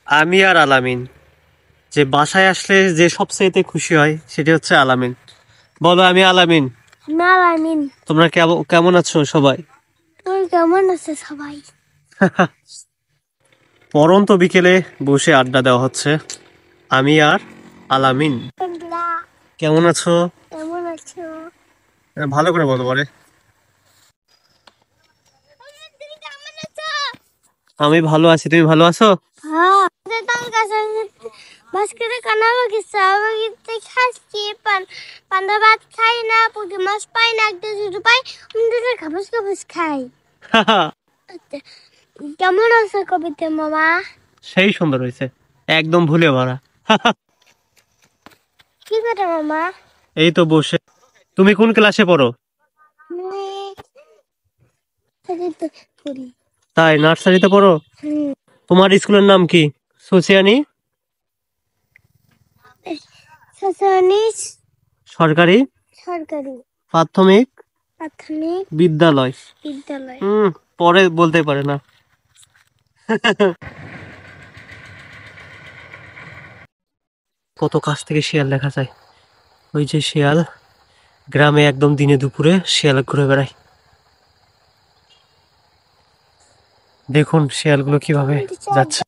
আমি আর আলামিন, যে বাসায় আসলে যে সবচেয়ে খুশি হয় সেটি হচ্ছে আলামিন। বলো, আমি আলামিন। মালামিন। তোমরা কেমন কেমন আছো সবাই? তুই কেমন আছে সবাই? পরন্ত বিকেলে বসে আড্ডা দেওয়া হচ্ছে, আমি আর আলামিন। বন্ধুরা, কেমন আছো? কেমন আছো? ভালো করে বলো পরে। তুমি কেমন আছো? আমি ভালো আছি, তুমি ভালো আছো? হ্যাঁ, তার কাছে বাস্কেটে কানামা গেছে আমার গিয়ে খাচ্ছি পান্তা ভাত খাই না, পুঁটি মাছ পাই না, একটা শুধু পাই দুটো খাবাস খাবাস খাই। কেমন আছে কবিতা মামা? সেই সুন্দর হয়েছে, একদম ভুলে ভরা। কি করে মামা? এই তো বসে। তুমি কোন ক্লাসে পড়ো? করি। তাই, নার্সারিতে পড়ো? হুম। তোমার স্কুলের নাম কি? সুসিয়ানি শাসনিস সরকারি সরকারি প্রাথমিক প্রাথমিক বিদ্যালয়। বিদ্যালয়। পরে বলতে পারে না। কত কাছ থেকে শিয়াল দেখা যায়। ওই যে শিয়াল, গ্রামে একদম দিনে দুপুরে শিয়াল ঘুরে বেড়ায়। দেখুন শিয়ালগুলো কিভাবে যাচ্ছে।